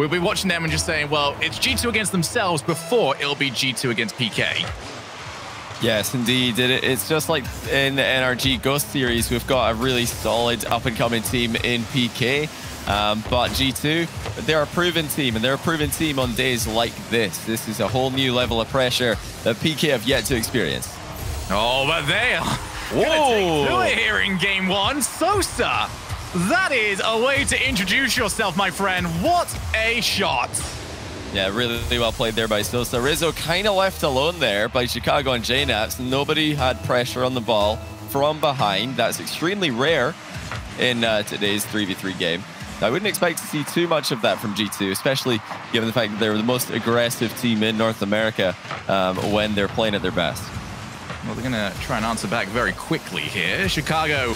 we'll be watching them and just saying, well, it's G2 against themselves before it'll be G2 against PK. Yes, indeed. It's just like in the NRG Ghost series, we've got a really solid up-and-coming team in PK. But G2, they're a proven team, and they're a proven team on days like this. This is a whole new level of pressure that PK have yet to experience. Oh, but they are going to take to it here in game one. Sosa, that is a way to introduce yourself, my friend. What a shot. Yeah, really well played there by Sosa. Rizzo kind of left alone there by Chicago and JNaps. Nobody had pressure on the ball from behind. That's extremely rare in today's 3v3 game. I wouldn't expect to see too much of that from G2, especially given the fact that they're the most aggressive team in North America when they're playing at their best. Well, they're going to try and answer back very quickly here. Chicago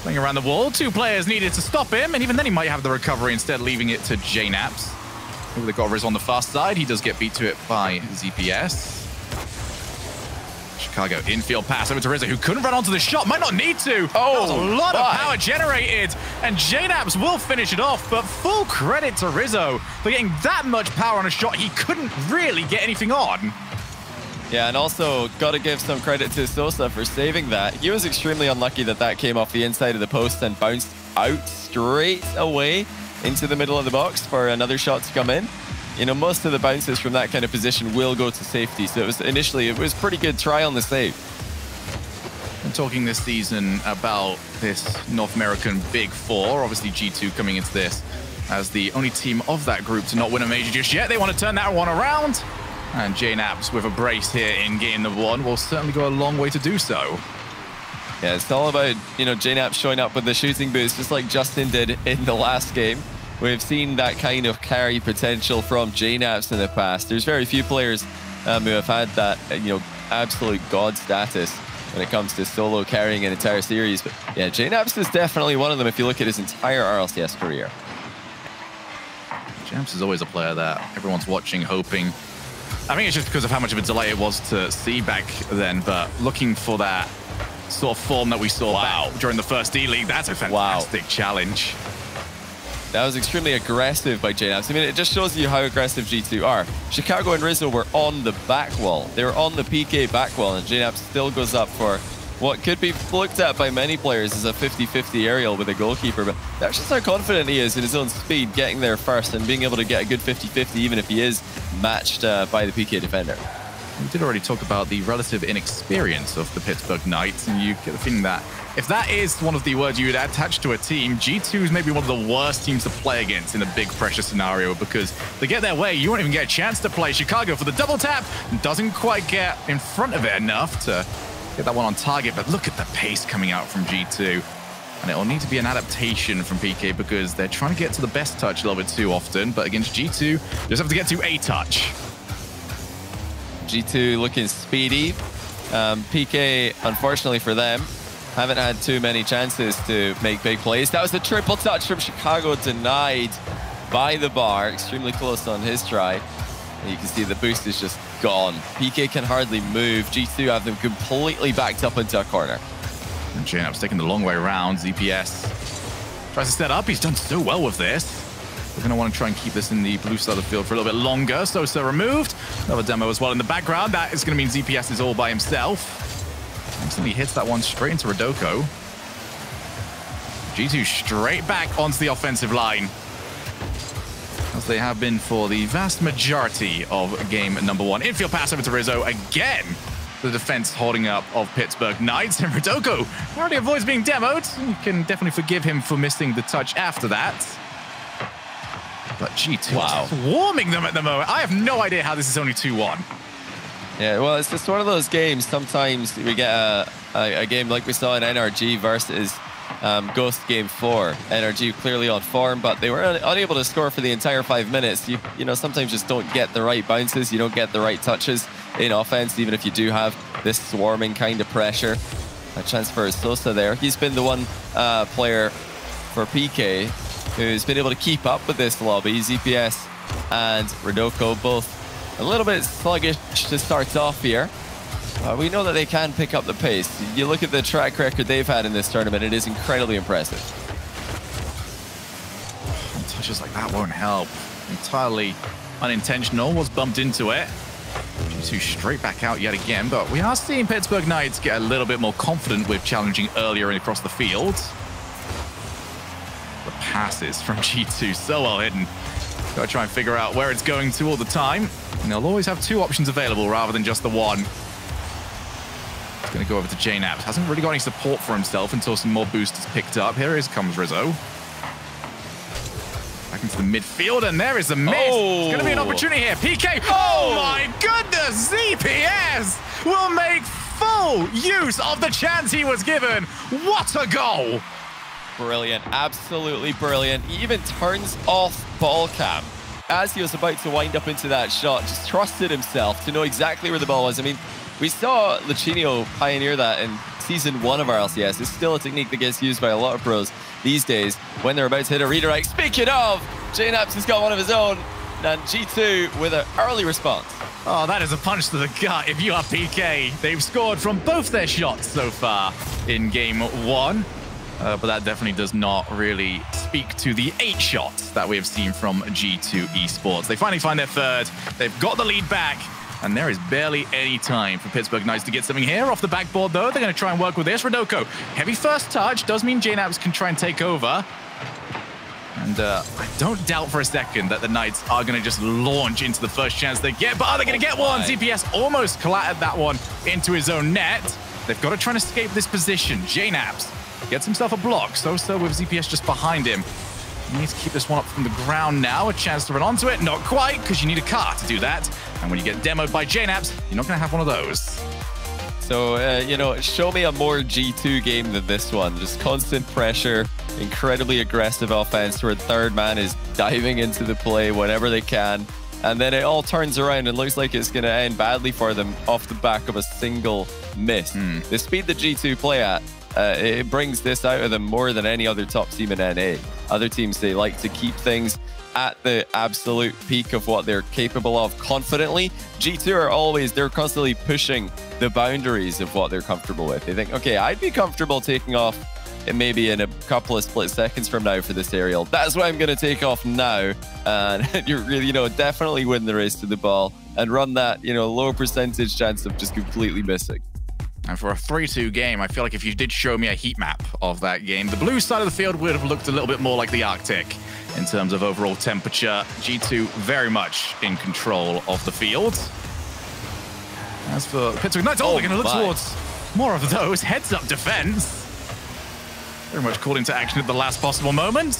playing around the wall. 2 players needed to stop him, and even then he might have the recovery instead, leaving it to JNaps. They've got Riz on the fast side. He does get beat to it by ZPS. Chicago infield pass over to Rizzo, who couldn't run onto the shot. Might not need to. Oh, that was a lot of power generated. And JNaps will finish it off, but full credit to Rizzo for getting that much power on a shot he couldn't really get anything on. Yeah, and also got to give some credit to Sosa for saving that. He was extremely unlucky that that came off the inside of the post and bounced out straight away into the middle of the box for another shot to come in. You know, most of the bounces from that kind of position will go to safety. So it was pretty good try on the save. I'm talking this season about this North American Big Four. Obviously, G2 coming into this as the only team of that group to not win a major just yet. They want to turn that one around. And JNaps with a brace here in game number 1 will certainly go a long way to do so. Yeah, it's all about, you know, JNaps showing up with the shooting boost, just like Justin did in the last game. We've seen that kind of carry potential from JNaps in the past. There's very few players who have had that, you know, absolute god status when it comes to solo carrying an entire series. But yeah, JNaps is definitely one of them if you look at his entire RLCS career. JNaps is always a player that everyone's watching, hoping. I think it's just because of how much of a delay it was to see back then, but looking for that sort of form that we saw back during the first D-League, that's a fantastic challenge. That was extremely aggressive by JNaps. I mean, it just shows you how aggressive G2 are. Chicago and Rizzo were on the back wall. They were on the PK back wall, and JNaps still goes up for what could be looked at by many players as a 50-50 aerial with a goalkeeper, but that's just how confident he is in his own speed, getting there first and being able to get a good 50-50 even if he is matched by the PK defender. We did already talk about the relative inexperience of the Pittsburgh Knights, and you get the feeling that if that is one of the words you would attach to a team, G2 is maybe one of the worst teams to play against in a big pressure scenario, because they get their way, you won't even get a chance to play. Chicago for the double tap, doesn't quite get in front of it enough to get that one on target, but look at the pace coming out from G2. And it'll need to be an adaptation from PK because they're trying to get to the best touch a little bit too often, but against G2, you just have to get to a touch. G2 looking speedy. PK, unfortunately for them, haven't had too many chances to make big plays. That was a triple touch from Chicago, denied by the bar. Extremely close on his try. And you can see the boost is just gone. PK can hardly move. G2 have them completely backed up into a corner. And JNaps taking the long way around. ZPS tries to set up. He's done so well with this. We're going to want to try and keep this in the blue side of the field for a little bit longer. Sosa removed. Another demo as well in the background. That is going to mean ZPS is all by himself. Instantly hits that one straight into Rodoko. G2 straight back onto the offensive line, as they have been for the vast majority of game number 1. Infield pass over to Rizzo. Again, the defense holding up of Pittsburgh Knights. And Rodoko already avoids being demoed. You can definitely forgive him for missing the touch after that. But G2 is swarming them at the moment. I have no idea how this is only 2-1. Yeah, well, it's just one of those games. Sometimes we get a game like we saw in NRG versus Ghost Game 4. NRG clearly on form, but they were unable to score for the entire 5 minutes. You know, sometimes just don't get the right bounces. You don't get the right touches in offense, even if you do have this swarming kind of pressure. A chance for Sosa there. He's been the one player for PK who's been able to keep up with this lobby. ZPS and Rodoko both a little bit sluggish to start off here. We know that they can pick up the pace. You look at the track record they've had in this tournament, it is incredibly impressive. Touches like that won't help. entirely unintentional, was bumped into it. G2 straight back out yet again, but we are seeing Pittsburgh Knights get a little bit more confident with challenging earlier and across the field. The passes from G2 so well hidden. Got to try and figure out where it's going to all the time. And they'll always have two options available rather than just the one. He's going to go over to JNaps. Hasn't really got any support for himself until some more boost is picked up. Here comes Rizzo. Back into the midfield, and there is a miss. It's going to be an opportunity here. PK. Oh my goodness! ZPS will make full use of the chance he was given. What a goal! Brilliant, absolutely brilliant. He even turns off ball cam as he was about to wind up into that shot. Just trusted himself to know exactly where the ball was. I mean, we saw Luchino pioneer that in Season 1 of RLCS. It's still a technique that gets used by a lot of pros these days when they're about to hit a redirect. Speaking of, JNaps has got one of his own, and G2 with an early response. Oh, that is a punch to the gut if you are PK. They've scored from both their shots so far in Game 1. But that definitely does not really speak to the 8 shots that we have seen from G2 Esports. They finally find their third. They've got the lead back. And there is barely any time for Pittsburgh Knights to get something here. Off the backboard, though, they're going to try and work with this. Rodoko, heavy first touch. Does mean JNaps can try and take over. And I don't doubt for a second that the Knights are going to just launch into the first chance they get. But are they going to get one? ZPS almost clattered that one into his own net. They've got to try and escape this position. JNaps gets himself a block. So with ZPS just behind him. He needs to keep this one up from the ground now. A chance to run onto it. Not quite, because you need a car to do that. And when you get demoed by JNaps, you're not going to have one of those. So, you know, show me a more G2 game than this one. Just constant pressure, incredibly aggressive offense where the third man is diving into the play whenever they can. And then it all turns around and looks like it's going to end badly for them off the back of a single miss. The speed that G2 play at, it brings this out of them more than any other top team in NA. Other teams, they like to keep things at the absolute peak of what they're capable of confidently. G2 are always, they're constantly pushing the boundaries of what they're comfortable with. They think, okay, I'd be comfortable taking off maybe in a couple of split seconds from now for this aerial. That's why I'm going to take off now. And you're really, you know, definitely win the race to the ball and run that, you know, low percentage chance of just completely missing. And for a 3-2 game, I feel like if you did show me a heat map of that game, the blue side of the field would have looked a little bit more like the Arctic in terms of overall temperature. G2 very much in control of the field. As for Pittsburgh Knights, they're going to look towards more of those. Heads-up defense. Very much called into action at the last possible moment.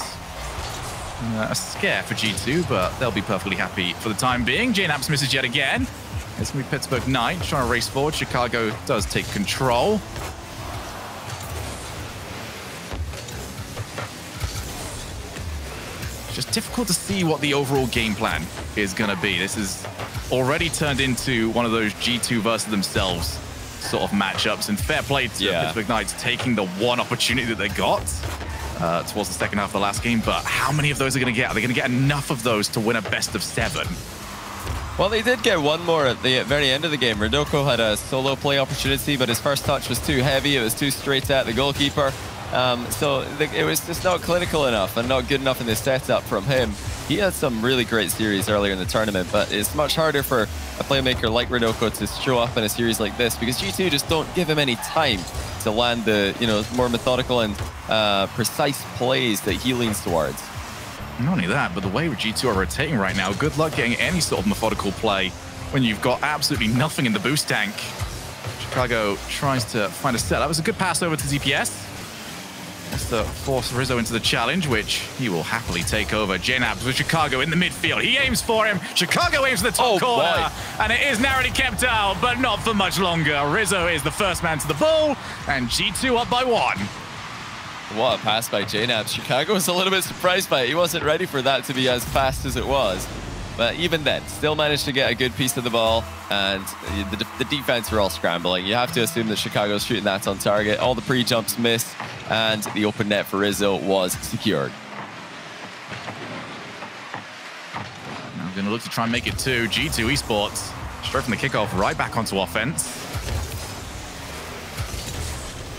A scare for G2, but they'll be perfectly happy for the time being. JNaps misses yet again. It's going to be Pittsburgh Knights trying to race forward. Chicago does take control. It's just difficult to see what the overall game plan is going to be. This is already turned into one of those G2 versus themselves sort of matchups. And fair play to Pittsburgh Knights taking the one opportunity that they got towards the second half of the last game. But how many of those are going to get? Are they going to get enough of those to win a best of 7? Well, they did get one more at the very end of the game. Rodoko had a solo play opportunity, but his first touch was too heavy. It was too straight at the goalkeeper. So it was just not clinical enough and not good enough in the setup from him. He had some really great series earlier in the tournament, but it's much harder for a playmaker like Rodoko to show up in a series like this because G2 just don't give him any time to land the, you know, more methodical and precise plays that he leans towards. Not only that, but the way G2 are rotating right now, good luck getting any sort of methodical play when you've got absolutely nothing in the boost tank. Chicago tries to find a set. That was a good pass over to ZPS. Wants to force Rizzo into the challenge, which he will happily take over. JNaps with Chicago in the midfield. He aims for him. Chicago aims for the top corner. And it is narrowly kept out, but not for much longer. Rizzo is the first man to the ball, and G2 up by 1. What a pass by JNaps. Chicago was a little bit surprised by it. He wasn't ready for that to be as fast as it was. But even then, still managed to get a good piece of the ball. And the defense were all scrambling. You have to assume that Chicago's shooting that on target. All the pre-jumps missed. And the open net for Rizzo was secured. Now we're going to look to try and make it 2. G2 Esports, straight from the kickoff, right back onto offense.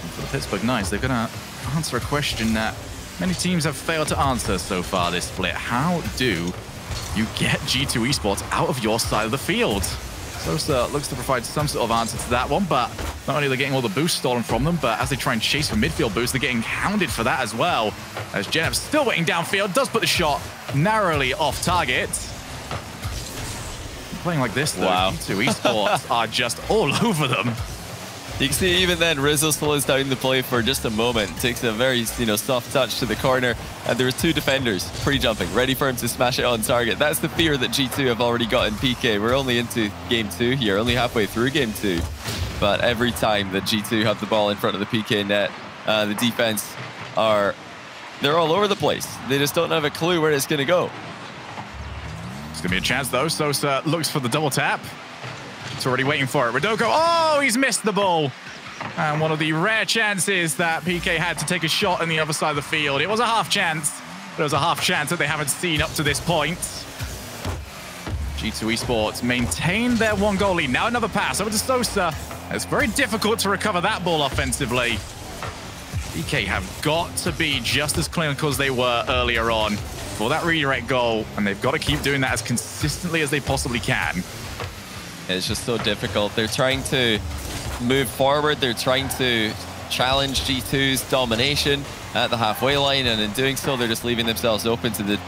And for the Pittsburgh Knights, they're going to answer a question that many teams have failed to answer so far this split. How do you get G2 Esports out of your side of the field. Sosa looks to provide some sort of answer to that one, but not only are they getting all the boosts stolen from them, but as they try and chase for midfield boosts, they're getting hounded for that as well. As Genep still waiting downfield, does put the shot narrowly off target. Playing like this, though, wow. G2 Esports are just all over them. You can see even then Rizzo slows down the play for just a moment, takes a very soft touch to the corner, and there was 2 defenders pre-jumping, ready for him to smash it on target. That's the fear that G2 have already got in PK. We're only into game 2 here, only halfway through game 2. But every time that G2 have the ball in front of the PK net, the defense they're all over the place. They just don't have a clue where it's going to go. It's going to be a chance, though. Sosa looks for the double tap. It's already waiting for it. Rodoko, oh, he's missed the ball. And one of the rare chances that PK had to take a shot on the other side of the field. It was a half chance, but it was a half chance that they haven't seen up to this point. G2 Esports maintain their 1-goal lead. Now another pass over to Sosa. It's very difficult to recover that ball offensively. PK have got to be just as clinical as they were earlier on for that redirect goal, and they've got to keep doing that as consistently as they possibly can. It's just so difficult. They're trying to move forward. They're trying to challenge G2's domination at the halfway line, and in doing so, they're just leaving themselves open to the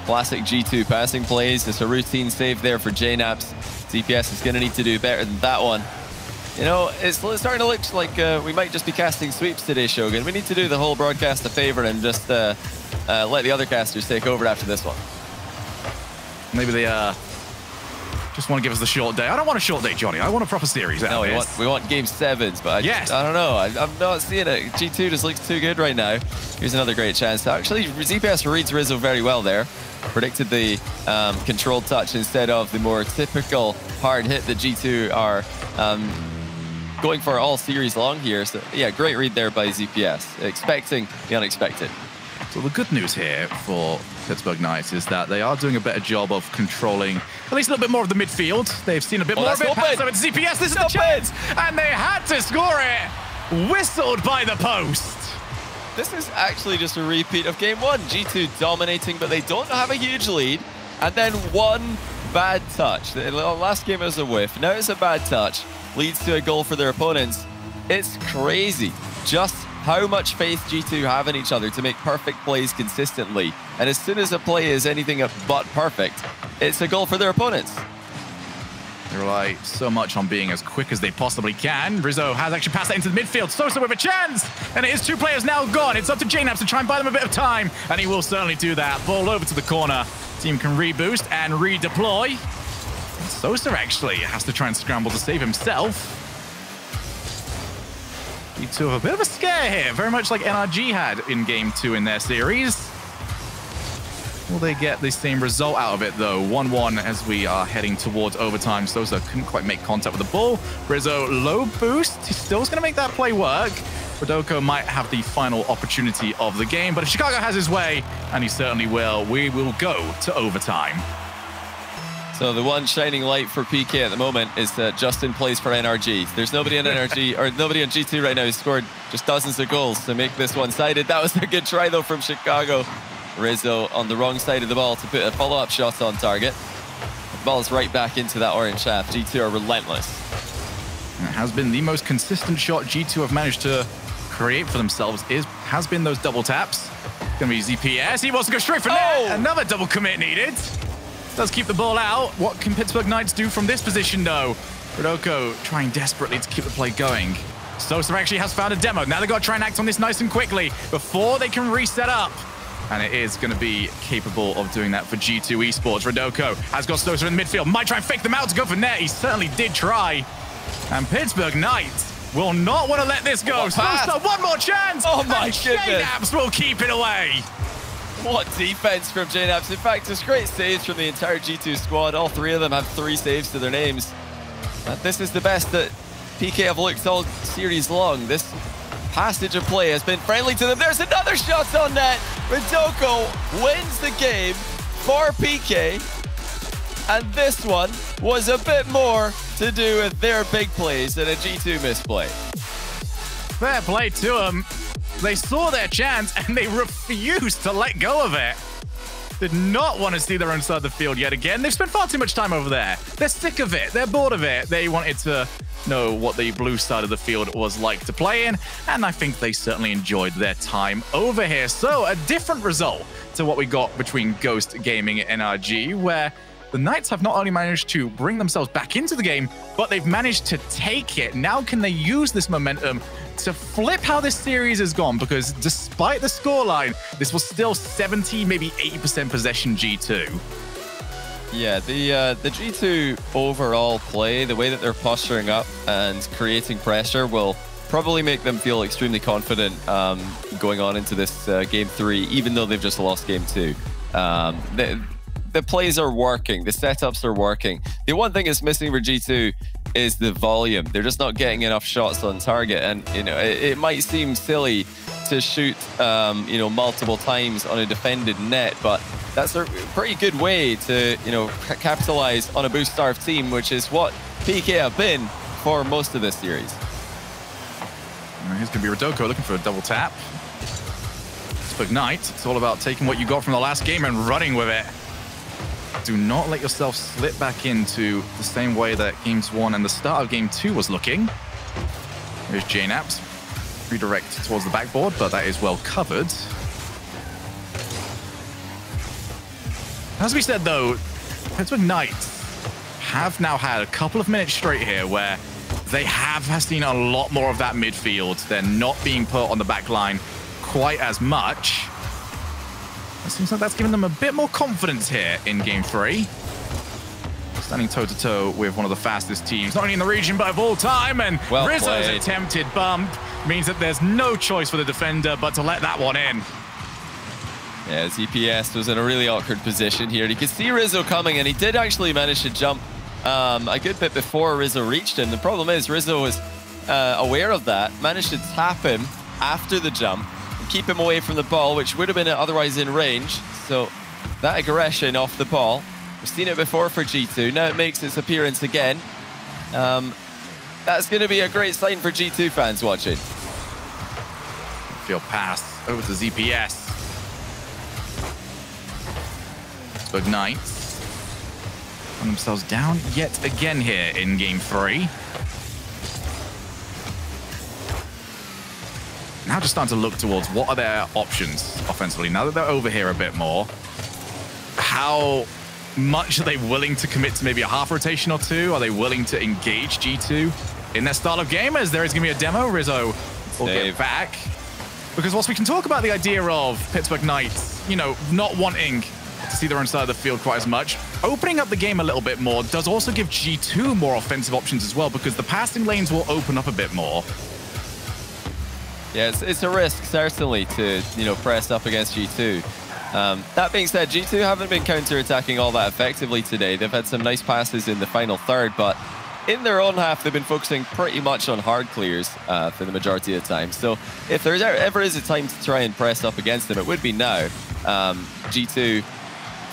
classic G2 passing plays. It's a routine save there for JNAPS. ZPS is going to need to do better than that one. You know, it's starting to look like we might just be casting sweeps today, Shogun. We need to do the whole broadcast a favor and just let the other casters take over after this one. Maybe they just want to give us the short day. I don't want a short day, Johnny. I want a proper series. No, we want game 7s, but I don't know. I'm not seeing it. G2 just looks too good right now. Here's another great chance. Actually, ZPS reads Rizzo very well there. Predicted the controlled touch instead of the more typical hard hit that G2 are going for all series long here. So yeah, great read there by ZPS, expecting the unexpected. So the good news here for Pittsburgh Knights is that they are doing a better job of controlling at least a little bit more of the midfield. They've seen a bit more of it. Pass over to ZPS. This is the chance, and they had to score it. Whistled by the post. This is actually just a repeat of game 1. G2 dominating, but they don't have a huge lead. And then one bad touch. The last game was a whiff. Now it's a bad touch. Leads to a goal for their opponents. It's crazy just how much faith G2 have in each other to make perfect plays consistently. And as soon as a play is anything but perfect, it's a goal for their opponents. They rely so much on being as quick as they possibly can. Rizzo has actually passed that into the midfield. Sosa with a chance! And it is 2 players now gone. It's up to JNAPS to try and buy them a bit of time. And he will certainly do that. Ball over to the corner. Team can reboost and redeploy. Sosa actually has to try and scramble to save himself. G2 have a bit of a scare here, very much like NRG had in game 2 in their series. Will they get the same result out of it, though? 1-1 as we are heading towards overtime. Sosa couldn't quite make contact with the ball. Rizzo, low boost. He still is going to make that play work. Rodoko might have the final opportunity of the game, but if Chicago has his way, and he certainly will, we will go to overtime. So the one shining light for PK at the moment is that Justin plays for NRG. There's nobody in NRG, or nobody on G2 right now who's scored just dozens of goals to make this one-sided. That was a good try, though, from Chicago. Rizzo on the wrong side of the ball to put a follow-up shot on target. The ball's right back into that orange shaft. G2 are relentless. It has been the most consistent shot G2 have managed to create for themselves has been those double taps. Gonna be ZPS. He wants to go straight for net. Another double commit needed. Does keep the ball out. What can Pittsburgh Knights do from this position, though? Rodoko trying desperately to keep the play going. Sosa actually has found a demo. Now they've got to try and act on this nice and quickly before they can reset up. And it is going to be capable of doing that for G2 Esports. Rodoko has got Sosa in the midfield. Might try and fake them out to go for net. He certainly did try. And Pittsburgh Knights will not want to let this go. Sosa, one more chance. Oh my goodness. JNAPS will keep it away. What defense from JNAPS. In fact, it's great saves from the entire G2 squad. All 3 of them have 3 saves to their names. This is the best that PK have looked all series long. This passage of play has been friendly to them. There's another shot on net. Rodoko wins the game for PK. And this one was a bit more to do with their big plays than a G2 misplay. Fair play to them. They saw their chance and they refused to let go of it. did not want to see their own side of the field yet again. They've spent far too much time over there. They're sick of it. They're bored of it. They wanted to know what the blue side of the field was like to play in, and I think they certainly enjoyed their time over here. So a different result to what we got between Ghost Gaming and NRG, where the Knights have not only managed to bring themselves back into the game, but they've managed to take it. Now can they use this momentum to flip how this series has gone? Because despite the scoreline, this was still 70, maybe 80% possession G2. Yeah, the G2 overall play, the way that they're posturing up and creating pressure will probably make them feel extremely confident going on into this game 3, even though they've just lost game 2. The plays are working, the setups are working. The one thing that's missing for G2 is the volume. They're just not getting enough shots on target, and it might seem silly to shoot multiple times on a defended net, but that's a pretty good way to capitalize on a boost-starved team, which is what PK have been for most of this series. Here's going to be Rodoko looking for a double tap. Pittsburgh Knight, it's all about taking what you got from the last game and running with it. Do not let yourself slip back into the same way that Games 1 and the start of Game 2 was looking. Here's JNaps. Redirect towards the backboard, but that is well covered. As we said, though, Pittsburgh Knights have now had a couple of minutes straight here where they have seen a lot more of that midfield. They're not being put on the back line quite as much. It seems like that's giving them a bit more confidence here in Game 3. Standing toe-to-toe with one of the fastest teams, not only in the region, but of all time. And well Rizzo's played. attempted bump means that there's no choice for the defender but to let that one in. Yeah, ZPS was in a really awkward position here. You could see Rizzo coming, and he did actually manage to jump a good bit before Rizzo reached him. The problem is Rizzo was aware of that, managed to tap him after the jump, and keep him away from the ball, which would have been otherwise in range. So that aggression off the ball, we've seen it before for G2. Now it makes its appearance again. That's going to be a great sign for G2 fans watching. Field pass over to ZPS. Pittsburgh Knights find themselves down yet again here in Game 3. Now just starting to look towards what are their options offensively. Now that they're over here a bit more, how much are they willing to commit to maybe a half rotation or two? Are they willing to engage G2 in their style of game? As there is going to be a demo, Rizzo will get back. Because whilst we can talk about the idea of Pittsburgh Knights, not wanting to see their own side of the field quite as much, opening up the game a little bit more does also give G2 more offensive options as well, because the passing lanes will open up a bit more. Yeah, it's a risk, certainly, to press up against G2. That being said, G2 haven't been counter-attacking all that effectively today. They've had some nice passes in the final third, but in their own half, they've been focusing pretty much on hard clears for the majority of the time. So if there ever is a time to try and press up against them, it would be now. G2,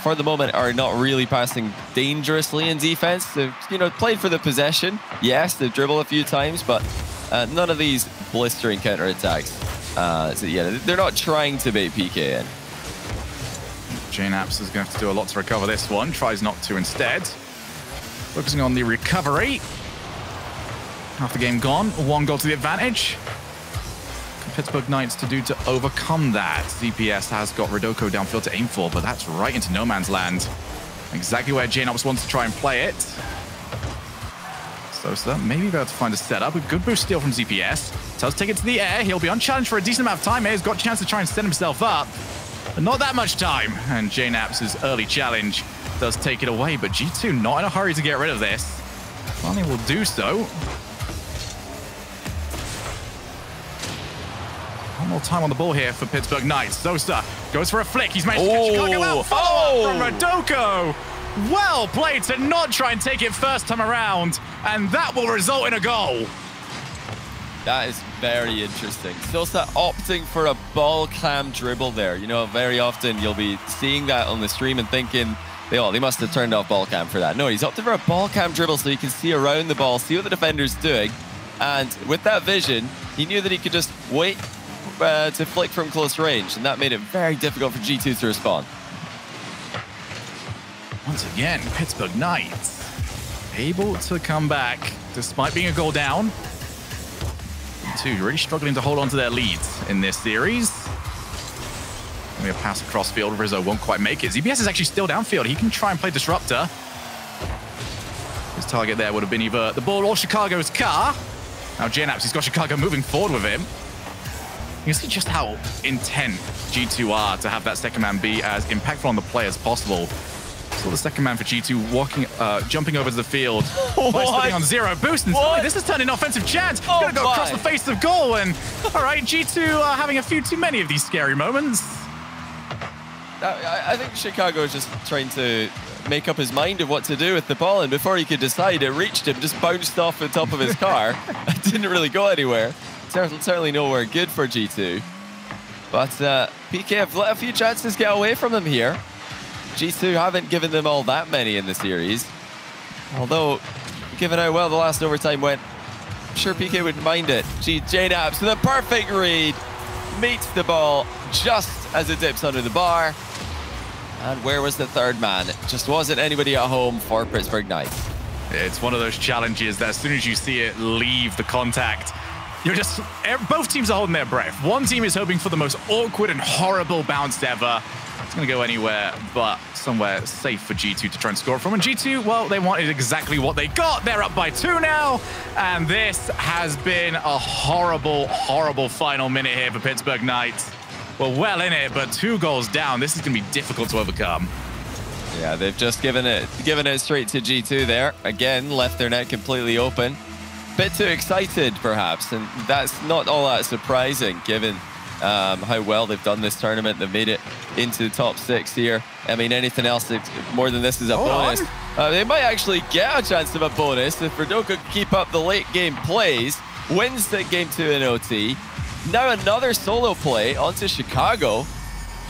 for the moment, are not really passing dangerously in defense. They've played for the possession. Yes, they've dribbled a few times, but none of these blistering counter-attacks. So yeah, they're not trying to bait PK in. JNaps is going to have to do a lot to recover this one. Tries not to instead. Focusing on the recovery. Half the game gone. 1 goal to the advantage. Pittsburgh Knights to do to overcome that. ZPS has got Rodoko downfield to aim for, but that's right into no man's land. Exactly where JNaps wants to try and play it. So maybe be able to find a setup. A good boost steal from ZPS. Does take it to the air. He'll be unchallenged for a decent amount of time here. He's got a chance to try and set himself up, but not that much time. And JNaps' early challenge does take it away, but G2 not in a hurry to get rid of this. Finally will do so. One more time on the ball here for Pittsburgh Knights. Sosa goes for a flick. He's managed to catch a Chicago out. Follow-up from Rodoko. Well played to not try and take it first time around, and that will result in a goal. That is very interesting. Sosa opting for a ball cam dribble there. Very often you'll be seeing that on the stream and thinking, they must have turned off ball cam for that. No, he's opted for a ball cam dribble so he can see around the ball, see what the defender's doing. And with that vision, he knew that he could just wait to flick from close range, and that made it very difficult for G2 to respond. Once again, Pittsburgh Knights able to come back despite being a goal down. G2 really struggling to hold on to their leads in this series. Maybe a pass across field. Rizzo won't quite make it. ZBS is actually still downfield. He can try and play Disruptor. His target there would have been either the ball or Chicago's car. Now JNaps, he's got Chicago moving forward with him. You can see just how intent G2 are to have that second man be as impactful on the play as possible. So the second man for G2 walking, jumping over to the field, sitting on 0 boost, and suddenly this has turned an offensive chance. Gonna go across the face of goal, and all right, G2 are having a few too many of these scary moments. I think Chicago is just trying to make up his mind of what to do with the ball, and before he could decide, it reached him, just bounced off the top of his car. It didn't really go anywhere. Certainly nowhere good for G2. But PK have let a few chances get away from them here. G2 haven't given them all that many in the series. Although, given how well the last overtime went, I'm sure PK wouldn't mind it. JNaps with a perfect read. Meets the ball just as it dips under the bar. And where was the third man? It just wasn't anybody at home for Pittsburgh Knights. It's one of those challenges that as soon as you see it leave the contact, you're just, both teams are holding their breath. One team is hoping for the most awkward and horrible bounce ever. It's going to go anywhere but somewhere safe for G2 to try and score from. And G2, well, they wanted exactly what they got. They're up by 2 now. And this has been a horrible, horrible final minute here for Pittsburgh Knights. We're well in it, but 2 goals down. This is going to be difficult to overcome. Yeah, they've just given it straight to G2 there. Again, left their net completely open. Bit too excited, perhaps, and that's not all that surprising, given how well they've done this tournament. They've made it into the top 6 here. I mean, anything else more than this is a bonus. They might actually get a chance of a bonus if Verdoka can keep up the late game plays. Wins the game 2 in OT. Now another solo play onto Chicago.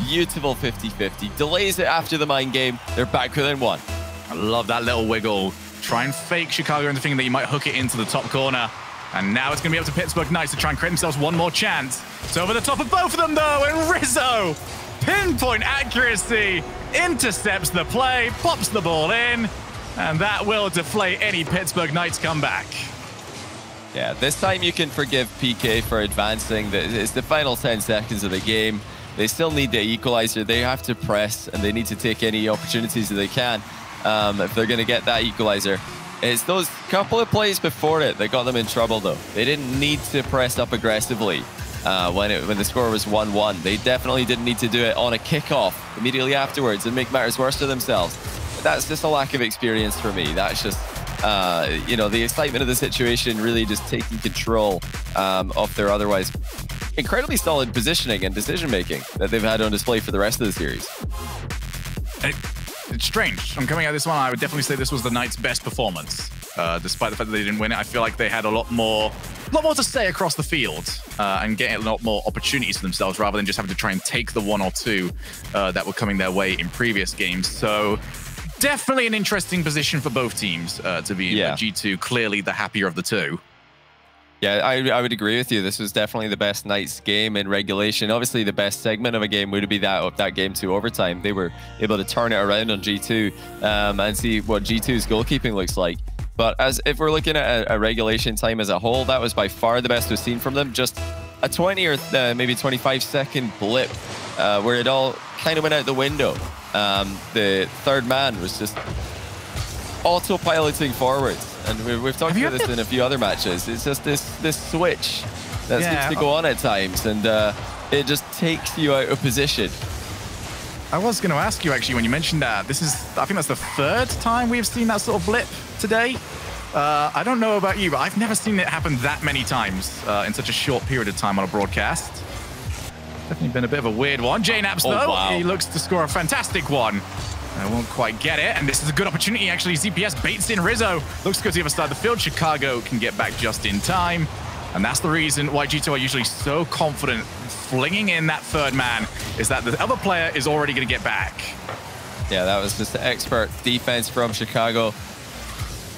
Beautiful 50-50. Delays it after the mind game. They're back within 1. I love that little wiggle. Try and fake Chicago into thinking that you might hook it into the top corner. And now it's going to be up to Pittsburgh Knights to try and create themselves one more chance. It's over the top of both of them, though, and Rizzo, pinpoint accuracy, intercepts the play, pops the ball in, and that will deflate any Pittsburgh Knights comeback. Yeah, this time you can forgive PK for advancing. It's the final 10 seconds of the game. They still need the equalizer. They have to press, and they need to take any opportunities that they can if they're going to get that equalizer. It's those couple of plays before it that got them in trouble, though. They didn't need to press up aggressively when the score was 1-1. They definitely didn't need to do it on a kickoff immediately afterwards and make matters worse to themselves. That's just a lack of experience for me. That's just, you know, the excitement of the situation really just taking control of their otherwise incredibly solid positioning and decision-making that they've had on display for the rest of the series. It's strange. I'm coming at this one, I would definitely say this was the Knights' best performance. Despite the fact that they didn't win it, I feel like they had a lot more to say across the field and getting a lot more opportunities for themselves rather than just having to try and take the 1 or 2 that were coming their way in previous games. So definitely an interesting position for both teams to be in. Yeah. G2 clearly the happier of the 2. Yeah, I would agree with you. This was definitely the best Knights game in regulation. Obviously, the best segment of a game would be that game 2 overtime. They were able to turn it around on G2 and see what G2's goalkeeping looks like. But if we're looking at a regulation time as a whole, that was by far the best we've seen from them. Just a 20 or maybe 25-second blip where it all kind of went out the window. The third man was just autopiloting forwards. And we've talked about this in a few other matches. It's just this switch that seems to go on at times, and it just takes you out of position. I was going to ask you, actually, when you mentioned that, I think that's the 3rd time we've seen that sort of blip today. I don't know about you, but I've never seen it happen that many times in such a short period of time on a broadcast. Definitely been a bit of a weird one. JNaps, though, wow. He looks to score a fantastic one. I won't quite get it, and this is a good opportunity, actually. ZPS baits in Rizzo. Looks to go to the other side of the field. Chicago can get back just in time, and that's the reason why G2 are usually so confident flinging in that 3rd man, is that the other player is already going to get back. Yeah, that was just expert defense from Chicago.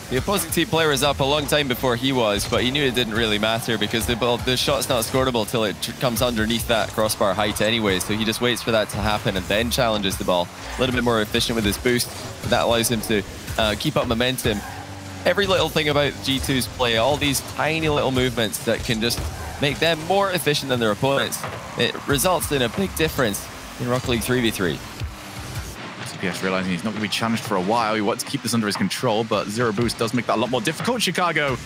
The opposing team player was up a long time before he was, but he knew it didn't really matter because the shot's not scoreable till it comes underneath that crossbar height anyway. So he just waits for that to happen and then challenges the ball. A little bit more efficient with his boost. That allows him to keep up momentum. Every little thing about G2's play, all these tiny little movements that can just make them more efficient than their opponents, it results in a big difference in Rocket League 3v3. CPS realizing he's not going to be challenged for a while. He wants to keep this under his control, but zero boost does make that a lot more difficult. Chicago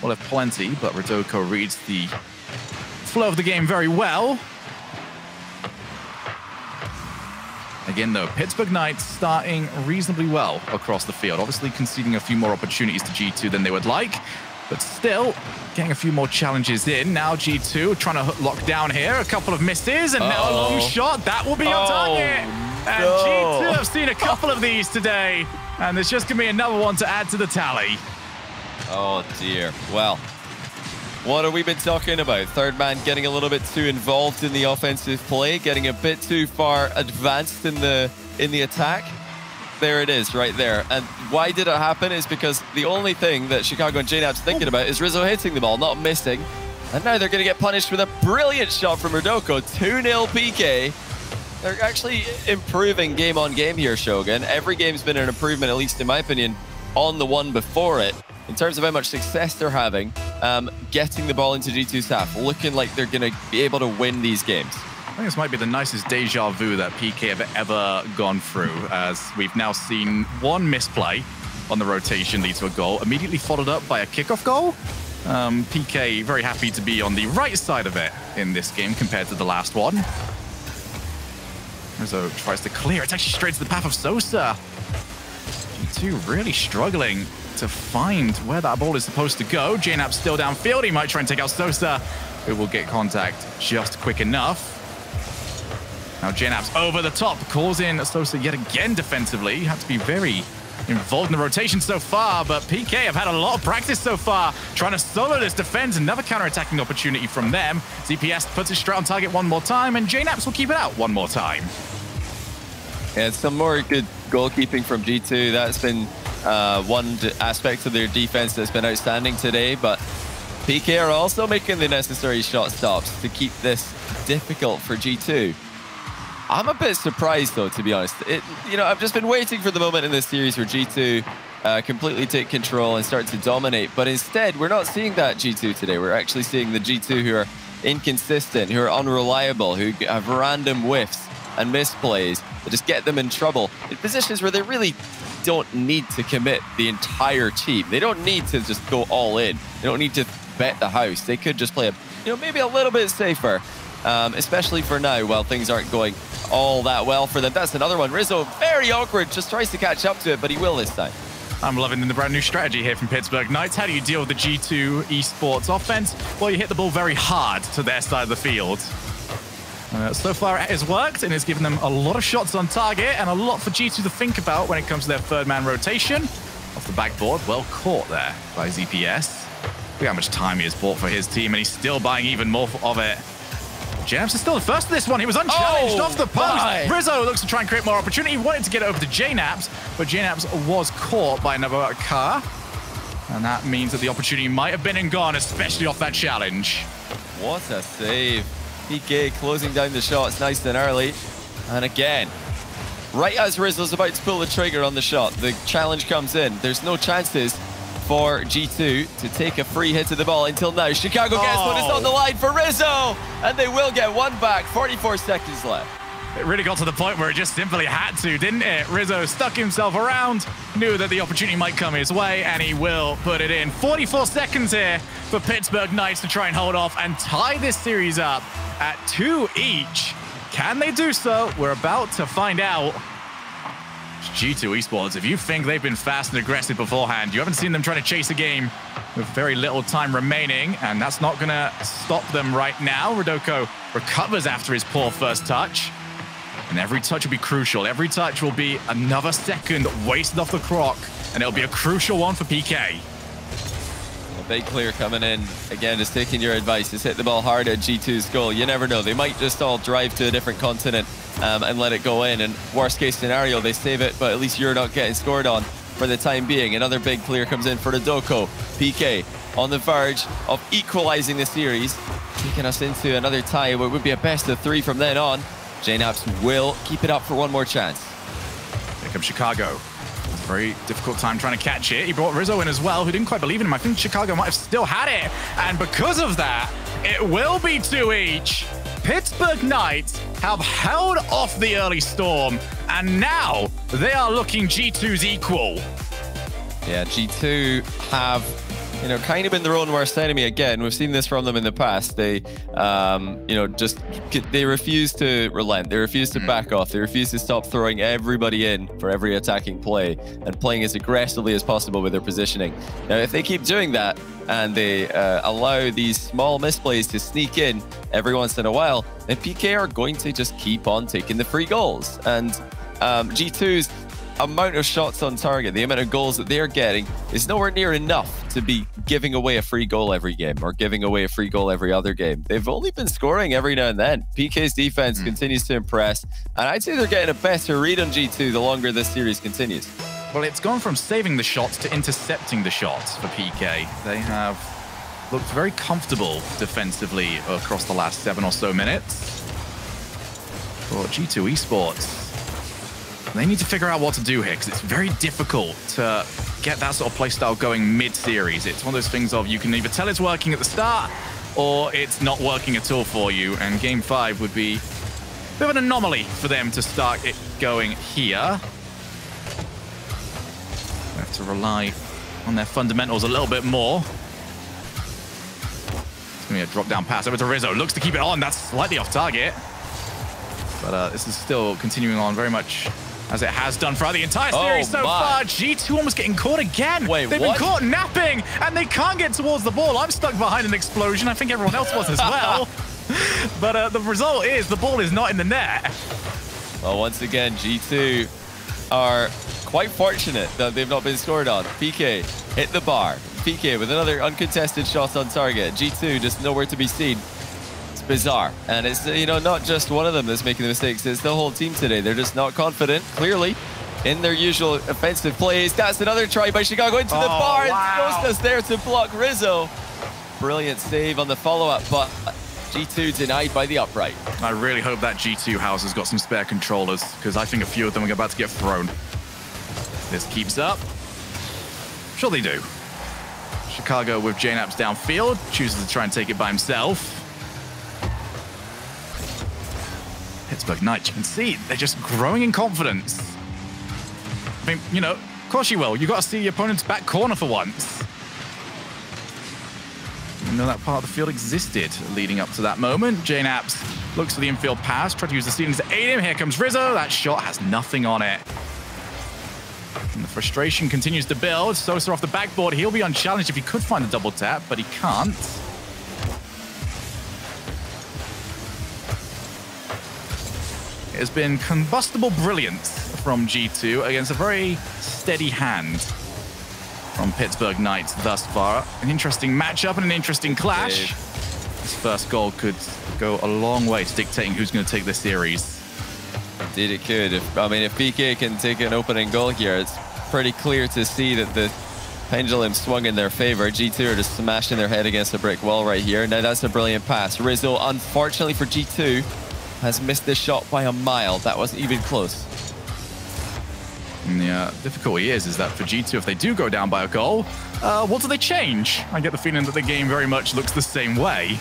will have plenty, but Rodoko reads the flow of the game very well. Again, though, Pittsburgh Knights starting reasonably well across the field. Obviously conceding a few more opportunities to G2 than they would like, but still getting a few more challenges in. Now G2 trying to lock down here. A couple of misses, and now a long shot. That will be on target. And G2 have seen a couple of these today, and there's just going to be another one to add to the tally. Oh, dear. Well, what have we been talking about? Third man getting a little bit too involved in the offensive play, getting a bit too far advanced in the attack. There it is, right there. And why did it happen is because the only thing that Chicago and JNAP's thinking about is Rizzo hitting the ball, not missing. And now they're going to get punished with a brilliant shot from Rodoko. 2-0 PK. They're actually improving game on game here, Shogun. Every game's been an improvement, at least in my opinion, on the one before it. In terms of how much success they're having, getting the ball into G2's half, looking like they're going to be able to win these games. I think this might be the nicest deja vu that PK have ever gone through, as we've now seen one misplay on the rotation lead to a goal, immediately followed up by a kickoff goal. PK very happy to be on the right side of it in this game compared to the last one. Rizzo tries to clear. It's actually straight to the path of Sosa. G2 really struggling to find where that ball is supposed to go. JNAP still downfield. He might try and take out Sosa, who will get contact just quick enough. Now JNAP's over the top, calls in Sosa yet again defensively. You have to be very involved in the rotation so far, but PK have had a lot of practice so far trying to solo this defense. Another counter-attacking opportunity from them. CPS puts it straight on target one more time, and JNAPs will keep it out one more time. Yeah, some more good goalkeeping from G2. That's been one aspect of their defense that's been outstanding today, but PK are also making the necessary shot stops to keep this difficult for G2. I'm a bit surprised, though, to be honest. I've just been waiting for the moment in this series where G2 completely take control and start to dominate, but instead, we're not seeing that G2 today. We're actually seeing the G2 who are inconsistent, who are unreliable, who have random whiffs and misplays that just get them in trouble in positions where they really don't need to commit the entire team. They don't need to just go all in. They don't need to bet the house. They could just play maybe a little bit safer, especially for now while things aren't going all that well for them. That's another one. Rizzo, very awkward, just tries to catch up to it, but he will this time. I'm loving the brand new strategy here from Pittsburgh Knights. How do you deal with the G2 Esports offense? Well, you hit the ball very hard to their side of the field. So far it has worked, and it's given them a lot of shots on target and a lot for G2 to think about when it comes to their third man rotation. Off the backboard, well caught there by ZPS. Look how much time he has bought for his team, and he's still buying even more of it. JNAPs is still the first of this one. He was unchallenged off the post. Rizzo looks to try and create more opportunity. He wanted to get it over to JNAPs, but JNAPs was caught by another car. And that means that the opportunity might have been and gone, especially off that challenge. What a save. PK closing down the shots nice and early. And again, right as Rizzo's about to pull the trigger on the shot, the challenge comes in. There's no chances for G2 to take a free hit of the ball until now. Chicago gets one. It's on the line for Rizzo, and they will get one back. 44 seconds left. It really got to the point where it just simply had to, didn't it? Rizzo stuck himself around, knew that the opportunity might come his way, and he will put it in. 44 seconds here for Pittsburgh Knights to try and hold off and tie this series up at 2 each. Can they do so? We're about to find out. G2 Esports, if you think they've been fast and aggressive beforehand, you haven't seen them trying to chase a game with very little time remaining, and that's not going to stop them right now. Rodoko recovers after his poor first touch, and every touch will be crucial. Every touch will be another second wasted off the clock, and it'll be a crucial one for PK. A big clear coming in. Again, just taking your advice. Just hit the ball hard at G2's goal. You never know. They might just all drive to a different continent and let it go in. And worst case scenario, they save it, but at least you're not getting scored on. for the time being. Another big clear comes in for the Doko. PK on the verge of equalizing the series, taking us into another tie where it would be a best of 3 from then on. JNAPS will keep it up for one more chance. Here comes Chicago. Very difficult time trying to catch it. He brought Rizzo in as well, who didn't quite believe in him. I think Chicago might have still had it. And because of that, it will be 2 each. Pittsburgh Knights have held off the early storm, and now they are looking G2's equal. Yeah, G2 have, kind of been their own worst enemy again. We've seen this from them in the past. They, they refuse to relent. They refuse to back off. They refuse to stop throwing everybody in for every attacking play and playing as aggressively as possible with their positioning. Now, if they keep doing that and they allow these small misplays to sneak in every once in a while, then PK are going to just keep on taking the free goals. And G2's amount of shots on target, the amount of goals that they're getting, is nowhere near enough to be giving away a free goal every game or giving away a free goal every other game. They've only been scoring every now and then. PK's defense continues to impress, and I'd say they're getting a better read on G2 the longer this series continues. Well, it's gone from saving the shots to intercepting the shots for PK. They have looked very comfortable defensively across the last 7 or so minutes. For G2 Esports, they need to figure out what to do here, because it's very difficult to get that sort of playstyle going mid-series. It's one of those things of you can either tell it's working at the start or it's not working at all for you, and Game 5 would be a bit of an anomaly for them to start it going here. They have to rely on their fundamentals a little bit more. It's going to be a drop-down pass over to Rizzo. Looks to keep it on. That's slightly off target. But this is still continuing on very much as it has done throughout the entire series so far. G2 almost getting caught again. They've been caught napping, and they can't get towards the ball. I'm stuck behind an explosion. I think everyone else was as well. But the result is the ball is not in the net. Well, once again, G2 are quite fortunate that they've not been scored on. PK hit the bar. PK with another uncontested shot on target. G2 just nowhere to be seen. Bizarre, and it's not just one of them that's making the mistakes, it's the whole team today. They're just not confident, clearly, in their usual offensive plays. That's another try by Chicago into the bar, and Costa's there to block Rizzo. Brilliant save on the follow-up, but G2 denied by the upright. I really hope that G2 house has got some spare controllers, because I think a few of them are about to get thrown. This keeps up. Sure they do. Chicago with JNAPS downfield, chooses to try and take it by himself. Pittsburgh Knights, you can see they're just growing in confidence. I mean, of course you will. You got to see your opponent's back corner for once. You know that part of the field existed leading up to that moment. JNAPS looks for the infield pass, tries to use the ceilings to aid him. Here comes Rizzo. That shot has nothing on it. And the frustration continues to build. Sosa off the backboard. He'll be unchallenged if he could find a double tap, but he can't. It has been combustible brilliance from G2 against a very steady hand from Pittsburgh Knights thus far. An interesting matchup and an interesting clash. This first goal could go a long way to dictating who's going to take this series. Indeed it could. If PK can take an opening goal here, it's pretty clear to see that the pendulum swung in their favor. G2 are just smashing their head against a brick wall right here. Now that's a brilliant pass. Rizzo, unfortunately for G2, has missed this shot by a mile. That wasn't even close. And the difficulty is that for G2, if they do go down by a goal, what do they change? I get the feeling that the game very much looks the same way.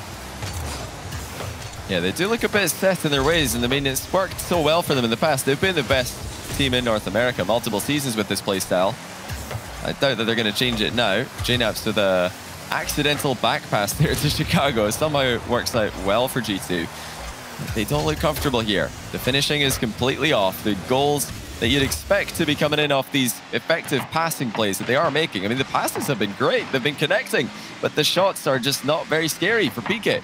Yeah, they do look a bit set in their ways, and I mean, it's worked so well for them in the past. They've been the best team in North America multiple seasons with this playstyle. I doubt that they're going to change it now. JNAPS with a accidental back pass there to Chicago. Somehow it works out well for G2. They don't look comfortable here. The finishing is completely off. The goals that you'd expect to be coming in off these effective passing plays that they are making. I mean, the passes have been great. They've been connecting, but the shots are just not very scary for PK.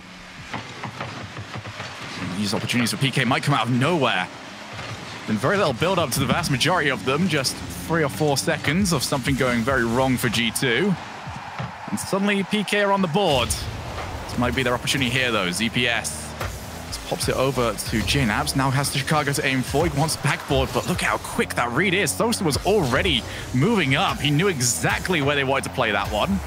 These opportunities for PK might come out of nowhere. Been very little build up to the vast majority of them. Just 3 or 4 seconds of something going very wrong for G2. And suddenly PK are on the board. This might be their opportunity here though. ZPS Pops it over to JNabs. Now has Chicago to aim for. He wants backboard, but look how quick that read is. Sosa was already moving up. He knew exactly where they wanted to play that one.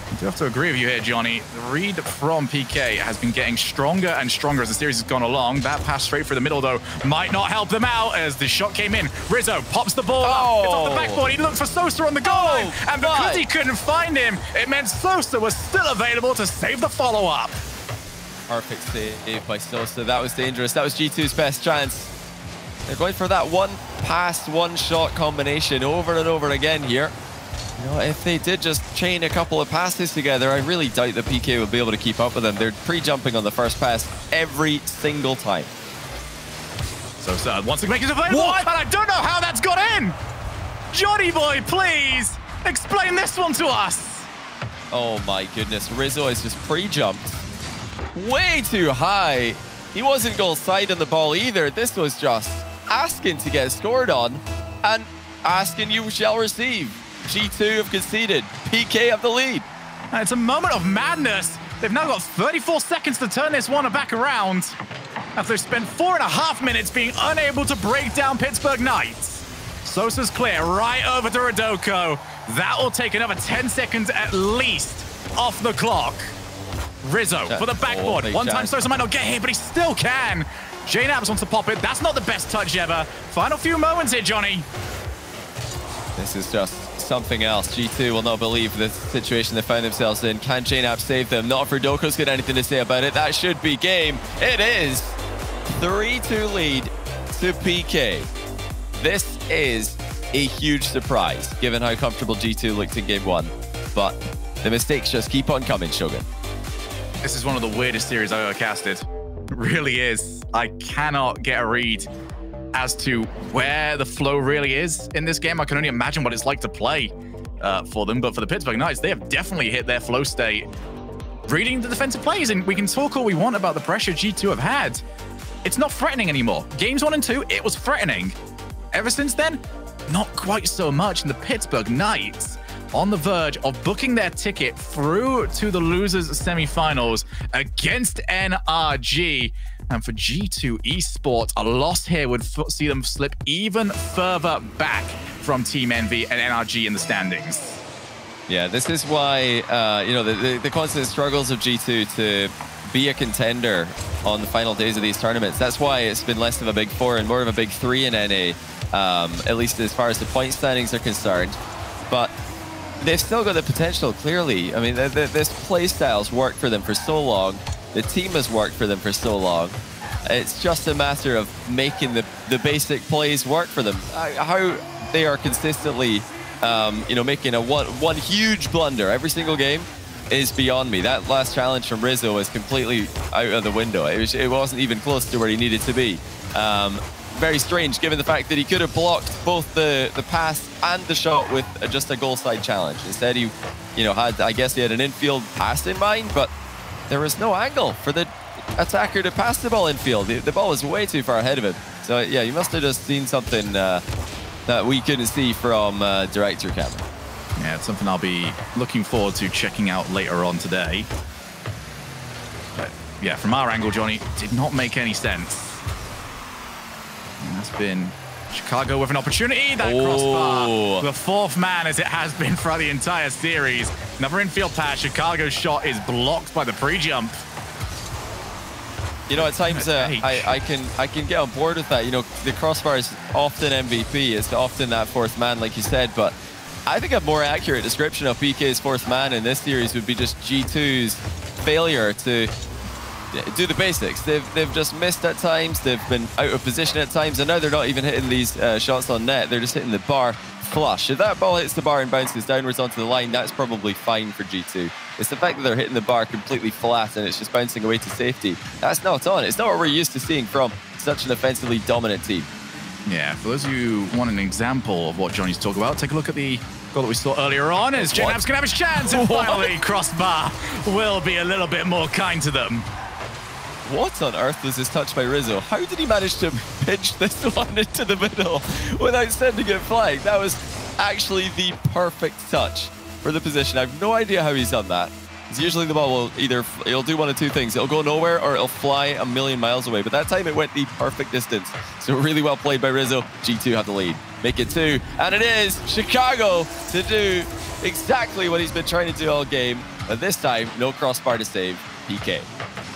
I do have to agree with you here, Johnny. The read from PK has been getting stronger and stronger as the series has gone along. That pass straight through the middle, though, might not help them out as the shot came in. Rizzo pops the ball up. It's off the backboard. He looked for Sosa on the goal line. And because he couldn't find him, it meant Sosa was still available to save the follow-up. Perfect save by Sosa. That was dangerous. That was G2's best chance. They're going for that one pass, one shot combination over and over again here. You know, if they did just chain a couple of passes together, I really doubt that PK would be able to keep up with them. They're pre-jumping on the first pass every single time. Sosa wants to make it available. What? And I don't know how that's got in. Johnny boy, please explain this one to us. Oh my goodness. Rizzo has just pre-jumped way too high. He wasn't goal side on the ball either. This was just asking to get scored on and asking you shall receive. G2 have conceded. PK have the lead. And it's a moment of madness. They've now got 34 seconds to turn this one back around after they've spent 4.5 minutes being unable to break down Pittsburgh Knights. Sosa's clear right over to Rodoko. That will take another 10 seconds at least off the clock. Rizzo for the backboard. One time Sosa might not get here, but he still can. JNabs wants to pop it. That's not the best touch ever. Final few moments here, Johnny. This is just something else. G2 will not believe the situation they found themselves in. Can JNabs save them? Not if Rodoko's got anything to say about it. That should be game. It is. 3-2 lead to PK. This is a huge surprise, given how comfortable G2 looked in game one. But the mistakes just keep on coming, Shogun. This is one of the weirdest series I've ever casted. It really is. I cannot get a read as to where the flow really is in this game. I can only imagine what it's like to play for them. But for the Pittsburgh Knights, they have definitely hit their flow state reading the defensive plays. And we can talk all we want about the pressure G2 have had. It's not threatening anymore. Games 1 and 2, it was threatening. Ever since then, not quite so much. And the Pittsburgh Knights on the verge of booking their ticket through to the losers semifinals against NRG. And for G2 Esports, a loss here would see them slip even further back from Team Envy and NRG in the standings. Yeah, this is why, you know, the constant struggles of G2 to be a contender on the final days of these tournaments. That's why it's been less of a big 4 and more of a big 3 in NA, at least as far as the point standings are concerned. But they've still got the potential, clearly. I mean, this play style's worked for them for so long. The team has worked for them for so long. It's just a matter of making the basic plays work for them. How they are consistently, you know, making one huge blunder every single game is beyond me. That last challenge from Rizzo was completely out of the window. It wasn't even close to where he needed to be. Very strange, given the fact that he could have blocked both the pass and the shot with just a goal side challenge. Instead, he, you know, I guess he had an infield pass in mind, but there was no angle for the attacker to pass the ball infield. The ball was way too far ahead of him. So yeah, you must have just seen something that we couldn't see from director camera. Yeah, it's something I'll be looking forward to checking out later on today. But yeah, from our angle, Johnny, did not make any sense. And that's been Chicago with an opportunity. That crossbar, the fourth man as it has been throughout the entire series. Another infield pass. Chicago's shot is blocked by the pre-jump. You know, at times I can get on board with that. You know, the crossbar is often MVP. It's often that fourth man, like you said. But I think a more accurate description of PK's fourth man in this series would be just G2's failure to do the basics. They've just missed at times. They've been out of position at times, and now they're not even hitting these shots on net. They're just hitting the bar flush. If that ball hits the bar and bounces downwards onto the line, that's probably fine for G2. It's the fact that they're hitting the bar completely flat and it's just bouncing away to safety. That's not on. It's not what we're used to seeing from such an offensively dominant team. Yeah, for those of you who want an example of what Johnny's talking about, take a look at the goal that we saw earlier on as JNabs can have his chance, and finally crossbar will be a little bit more kind to them. What on earth was this touch by Rizzo? How did he manage to pitch this one into the middle without sending it flying? That was actually the perfect touch for the position. I have no idea how he's done that. Because usually the ball will it'll do one of two things. It'll go nowhere or it'll fly a million miles away. But that time it went the perfect distance. So really well played by Rizzo. G2 have the lead. Make it 2. And it is Chicago to do exactly what he's been trying to do all game. But this time, no crossbar to save. PK.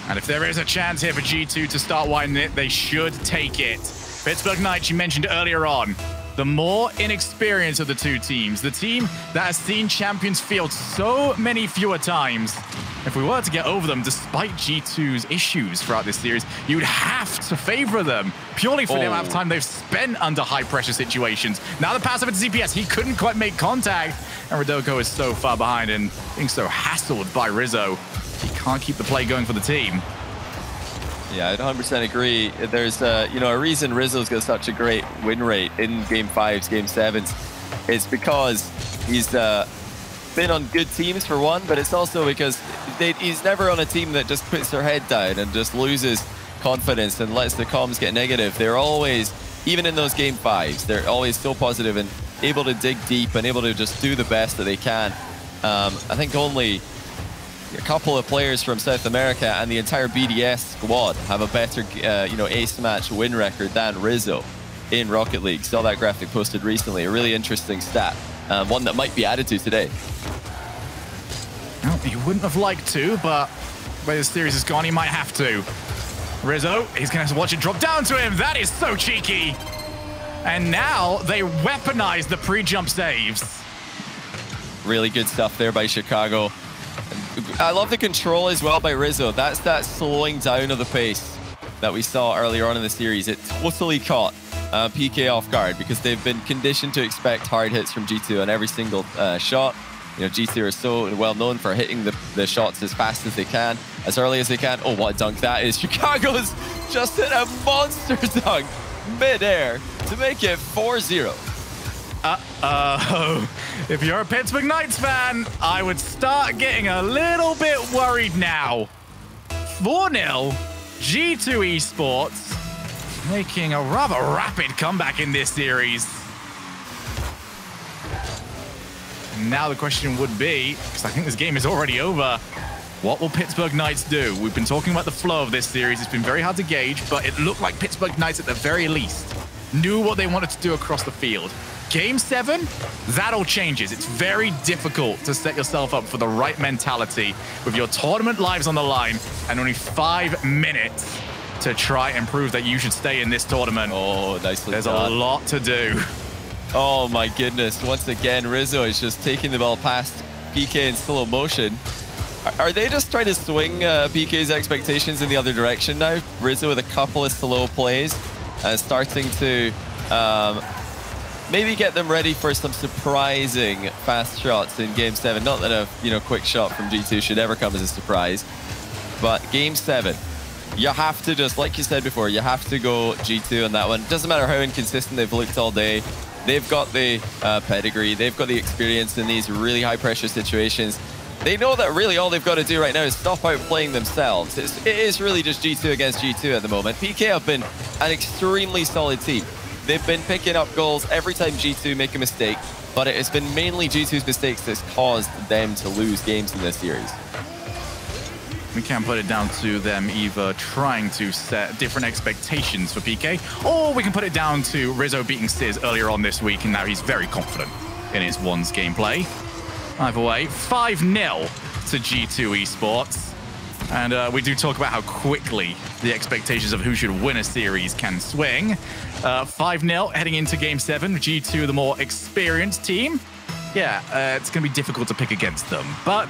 And if there is a chance here for G2 to start winding it, they should take it. Pittsburgh Knights, you mentioned earlier on, the more inexperience of the two teams, the team that has seen Champions Field so many fewer times. If we were to get over them, despite G2's issues throughout this series, you'd have to favor them purely for the amount of time they've spent under high-pressure situations. Now the pass over to ZPS, he couldn't quite make contact, and Rodoko is so far behind and being so hassled by Rizzo. He can't keep the play going for the team. Yeah, I 100% agree. There's a reason Rizzo's got such a great win rate in Game 5s, Game 7s. It's because he's been on good teams for one, but it's also because he's never on a team that just puts their head down and just loses confidence and lets the comms get negative. They're always, even in those Game 5s, they're always so positive and able to dig deep and able to just do the best that they can. I think only a couple of players from South America and the entire BDS squad have a better, ace match win record than Rizzo in Rocket League. Saw that graphic posted recently. A really interesting stat, one that might be added to today. Well, he wouldn't have liked to, but the way the series has gone, he might have to. Rizzo, he's going to have to watch it drop down to him. That is so cheeky. And now they weaponize the pre-jump saves. Really good stuff there by Chicago. I love the control as well by Rizzo. That's that slowing down of the pace that we saw earlier on in the series. It totally caught PK off guard because they've been conditioned to expect hard hits from G2 on every single shot. G2 are so well known for hitting the shots as fast as they can, as early as they can. Oh, what a dunk that is. Chicago's just hit a monster dunk mid-air to make it 4-0. Uh-oh. If you're a Pittsburgh Knights fan, I would start getting a little bit worried now. 4-0, G2 Esports making a rather rapid comeback in this series. Now the question would be, because I think this game is already over, what will Pittsburgh Knights do? We've been talking about the flow of this series. It's been very hard to gauge, but it looked like Pittsburgh Knights at the very least knew what they wanted to do across the field. Game 7, that all changes. It's very difficult to set yourself up for the right mentality with your tournament lives on the line and only 5 minutes to try and prove that you should stay in this tournament. Oh, nicely There's done. a lot to do. Oh my goodness. Once again, Rizzo is just taking the ball past PK in slow motion. Are they just trying to swing PK's expectations in the other direction now? Rizzo with a couple of slow plays, starting to maybe get them ready for some surprising fast shots in Game 7. Not that a quick shot from G2 should ever come as a surprise, but Game 7, you have to just, like you said before, you have to go G2 on that one. Doesn't matter how inconsistent they've looked all day. They've got the pedigree. They've got the experience in these really high-pressure situations. They know that really all they've got to do right now is stop outplaying themselves. It is really just G2 against G2 at the moment. PK have been an extremely solid team. They've been picking up goals every time G2 make a mistake, but it has been mainly G2's mistakes that's caused them to lose games in this series. We can put it down to them either trying to set different expectations for PK, or we can put it down to Rizzo beating Sizz earlier on this week, and now he's very confident in his ones gameplay. Either way, 5-0 to G2 Esports. And we do talk about how quickly the expectations of who should win a series can swing. 5-0 heading into Game 7. G2, the more experienced team. Yeah, it's going to be difficult to pick against them. But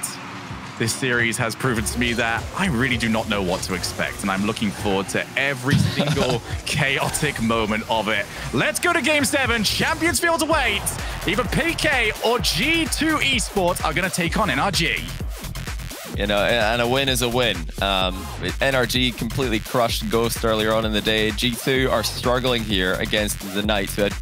this series has proven to me that I really do not know what to expect. And I'm looking forward to every single chaotic moment of it. Let's go to Game 7. Champions Field awaits. Either PK or G2 Esports are going to take on NRG. And a win is a win. NRG completely crushed Ghost earlier on in the day. G2 are struggling here against the Knights, who had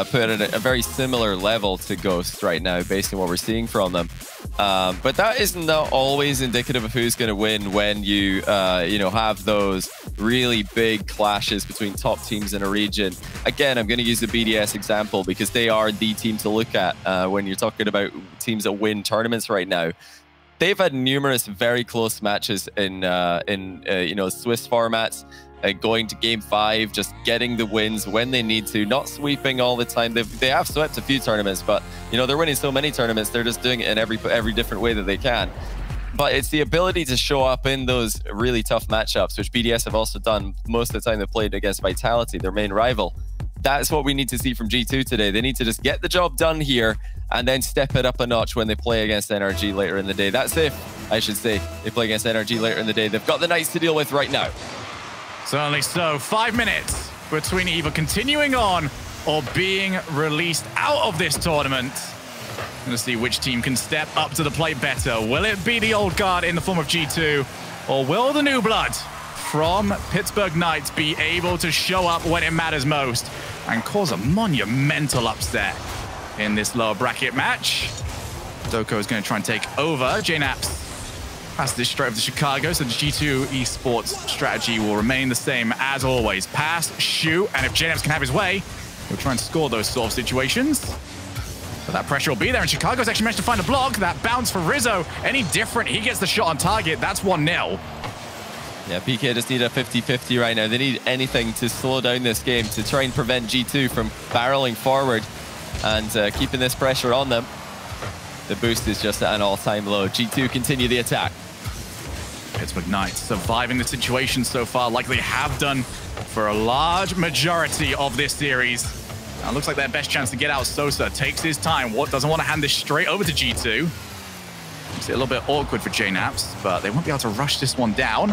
put at a very similar level to Ghost right now, based on what we're seeing from them. But that is not always indicative of who's going to win when you, have those really big clashes between top teams in a region. Again, I'm going to use the BDS example because they are the team to look at when you're talking about teams that win tournaments right now. they've had numerous very close matches in you know, Swiss formats, going to game 5, just getting the wins when they need to, not sweeping all the time. They have swept a few tournaments, but you know, they're winning so many tournaments, they're just doing it in every different way that they can. But it's the ability to show up in those really tough matchups, which BDS have also done most of the time they played against Vitality, their main rival. That's what we need to see from G2 today. They need to just get the job done here and then step it up a notch when they play against NRG later in the day. That's if, I should say, they play against NRG later in the day. They've got the Knights to deal with right now. Certainly so. 5 minutes between either continuing on or being released out of this tournament. Going to see which team can step up to the plate better. Will it be the old guard in the form of G2, or will the new blood from Pittsburgh Knights be able to show up when it matters most and cause a monumental upset in this lower bracket match? Doko is going to try and take over. JNaps passes this straight over to Chicago, so the G2 Esports strategy will remain the same as always. Pass, shoot, and if JNaps can have his way, he'll try and score those sort of situations. But that pressure will be there, and Chicago's actually managed to find a block. That bounce for Rizzo. Any different, he gets the shot on target. That's 1-0. Yeah, PK just need a 50-50 right now. They need anything to slow down this game to try and prevent G2 from barreling forward and keeping this pressure on them. The boost is just at an all-time low. G2 continue the attack. Pittsburgh Knights surviving the situation so far, like they have done for a large majority of this series. Now, looks like their best chance to get out. Sosa takes his time. What doesn't want to hand this straight over to G2. Makes it a little bit awkward for JNaps, but they won't be able to rush this one down.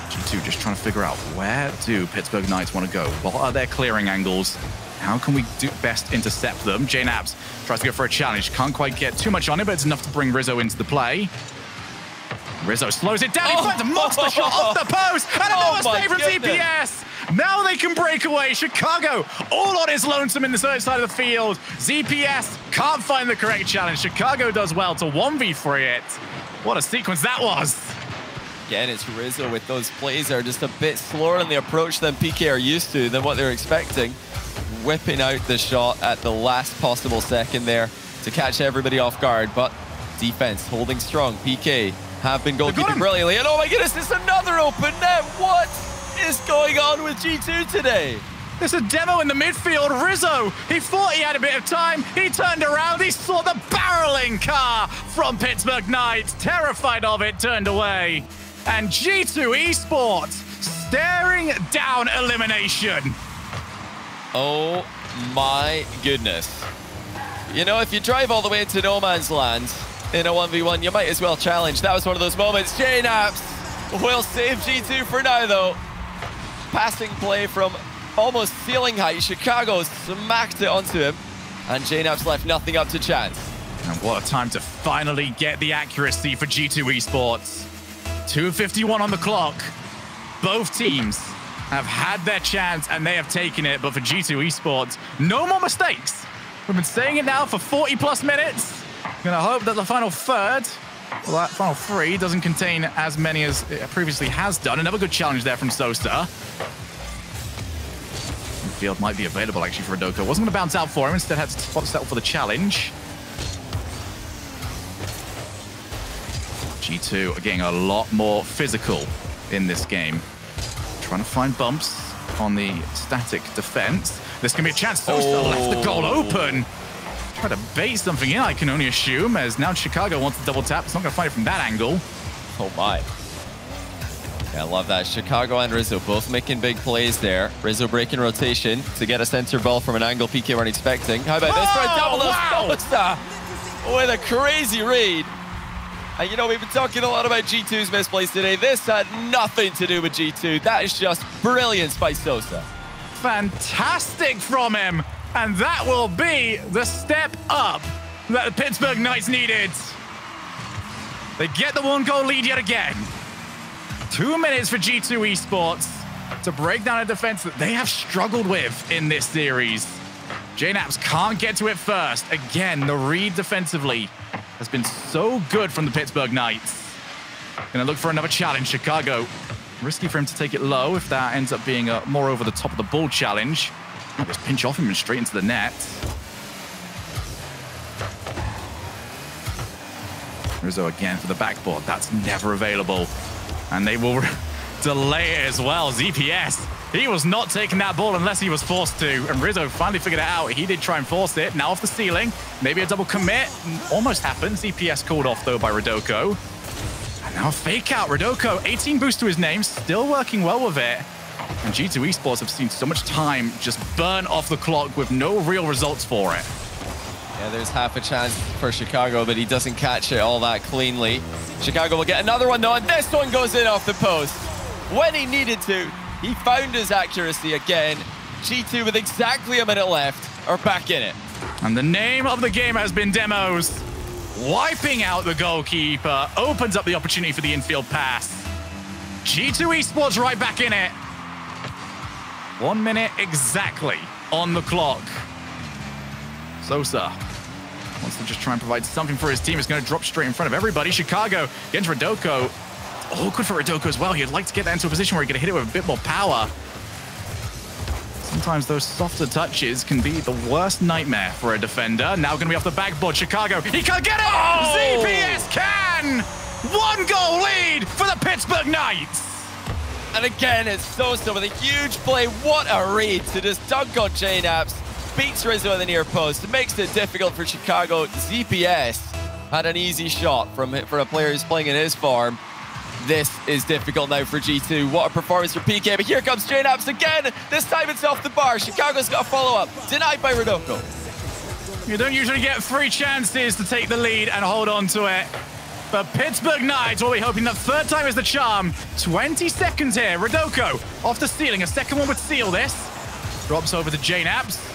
G2 just trying to figure out, where do Pittsburgh Knights want to go? What are their clearing angles? How can we do best intercept them? JNaps tries to go for a challenge. Can't quite get too much on it, but it's enough to bring Rizzo into the play. Rizzo slows it down. He finds a monster shot off the post. And another save from ZPS. Now they can break away. Chicago all on his lonesome in the third side of the field. ZPS can't find the correct challenge. Chicago does well to 1v3 it. What a sequence that was. Again, it's Rizzo with those plays that are just a bit slower in the approach than PK are used to, than what they're expecting. Whipping out the shot at the last possible second there to catch everybody off guard. But defense holding strong. PK have been goalkeeping brilliantly. And oh my goodness, it's another open net. What is going on with G2 today? There's a demo in the midfield. Rizzo, he thought he had a bit of time. He turned around. He saw the barreling car from Pittsburgh Knights. Terrified of it, turned away. And G2 Esports staring down elimination. Oh my goodness. You know, if you drive all the way to no man's land in a 1v1, you might as well challenge. That was one of those moments. JNaps will save G2 for now, though. Passing play from almost ceiling height. Chicago smacked it onto him, and JNaps left nothing up to chance. And what a time to finally get the accuracy for G2 Esports. 2:51 on the clock. Both teams have had their chance, and they have taken it. But for G2 Esports, no more mistakes. We've been saying it now for 40+ minutes. Gonna hope that the final third, well, that final 3 doesn't contain as many as it previously has done. Another good challenge there from Sosa. Field might be available actually for Adoko. Wasn't going to bounce out for him. Instead had to settle for the challenge. G2 are getting a lot more physical in this game. Trying to find bumps on the static defense. This can be a chance. Sosa left the goal open. Try to bait something in, I can only assume, as now Chicago wants to double tap. It's not going to find it from that angle. Oh my. Yeah, I love that. Chicago and Rizzo both making big plays there. Rizzo breaking rotation to get a center ball from an angle PK weren't expecting. How about this for a double of Sosa with a crazy read. And you know, we've been talking a lot about G2's misplays today. This had nothing to do with G2. That is just brilliance by Sosa. Fantastic from him. And that will be the step up that the Pittsburgh Knights needed. They get the 1-goal lead yet again. 2 minutes for G2 Esports to break down a defense that they have struggled with in this series. JNaps can't get to it first. Again, the read defensively has been so good from the Pittsburgh Knights. Gonna look for another challenge. Chicago, risky for him to take it low if that ends up being a more over the top of the ball challenge. Just pinch off him and straight into the net. Rizzo again for the backboard. That's never available. And they will delay it as well. ZPS, he was not taking that ball unless he was forced to. And Rizzo finally figured it out. He did try and force it. Now off the ceiling. Maybe a double commit. Almost happened. ZPS called off, though, by Rodoko. And now a fake out. Rodoko, 18 boost to his name. Still working well with it. And G2 Esports have seen so much time just burn off the clock with no real results for it. Yeah, there's half a chance for Chicago, but he doesn't catch it all that cleanly. Chicago will get another one, though, and this one goes in off the post. When he needed to, he found his accuracy again. G2 with exactly a minute left are back in it. And the name of the game has been Demos. Wiping out the goalkeeper opens up the opportunity for the infield pass. G2 Esports right back in it. 1 minute exactly on the clock. Sosa wants to just try and provide something for his team. It's going to drop straight in front of everybody. Chicago against Rodoko. Oh, good for Rodoko as well. He'd like to get that into a position where he can hit it with a bit more power. Sometimes those softer touches can be the worst nightmare for a defender. Now going to be off the backboard. Chicago, he can't get it! Oh! ZPS can! 1 goal lead for the Pittsburgh Knights! And again, it's Sosa with a huge play. What a read to just dunk on J-Naps. Beats Rizzo in the near post. It makes it difficult for Chicago. ZPS had an easy shot for a player who's playing in his form. This is difficult now for G2. What a performance for PK, but here comes J-Naps again. This time it's off the bar. Chicago's got a follow-up. Denied by Rodoko. You don't usually get 3 chances to take the lead and hold on to it. But Pittsburgh Knights will be hoping that third time is the charm. 20 seconds here. Rodoko off the ceiling. A second one would seal this. Drops over to J-Naps.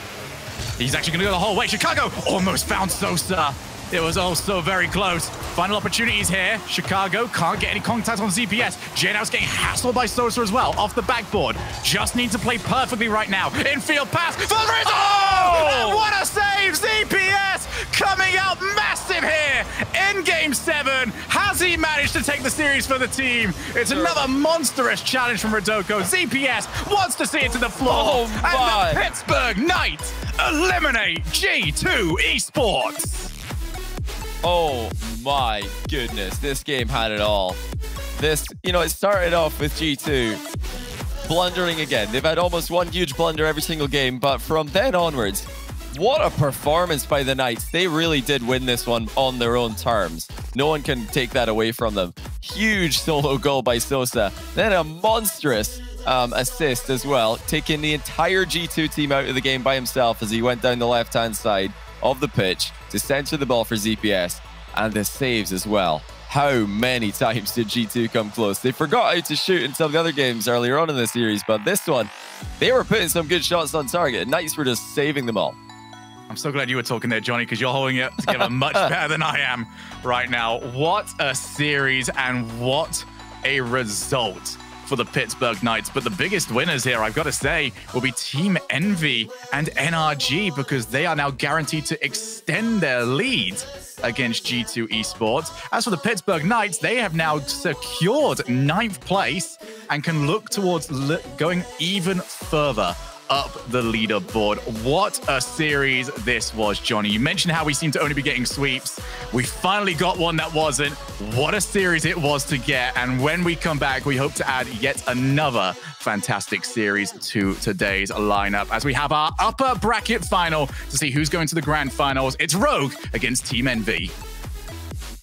He's actually going to go the whole way. Chicago almost found Sosa. It was also very close. Final opportunities here. Chicago can't get any contact on ZPS. J-Naps getting hassled by Sosa as well. Off the backboard. Just needs to play perfectly right now. Infield pass for Rizzo! Oh! And what a save! ZPS coming out massive here in Game 7. Has he managed to take the series for the team? It's another monstrous challenge from Rodoko. ZPS wants to see it to the floor. Oh, and the Pittsburgh Knights eliminate G2 Esports. Oh my goodness, this game had it all. This, it started off with G2 blundering again. They've had almost one huge blunder every single game, but from then onwards, what a performance by the Knights. They really did win this one on their own terms. No one can take that away from them. Huge solo goal by Sosa. Then a monstrous assist as well, taking the entire G2 team out of the game by himself as he went down the left-hand side of the pitch to center the ball for ZPS, and the saves as well. How many times did G2 come close? They forgot how to shoot in some of the other games earlier on in the series, but this one, they were putting some good shots on target. Knights were just saving them all. I'm so glad you were talking there, Johnny, because you're holding it together much better than I am right now. What a series and what a result for the Pittsburgh Knights. But the biggest winners here, I've got to say, will be Team Envy and NRG, because they are now guaranteed to extend their lead against G2 Esports. As for the Pittsburgh Knights, they have now secured 9th place and can look towards going even further up the leaderboard. What a series this was, Johnny. You mentioned how we seem to only be getting sweeps. We finally got one that wasn't. What a series it was to get. And when we come back, we hope to add yet another fantastic series to today's lineup as we have our upper bracket final to see who's going to the grand finals. It's Rogue against Team Envy.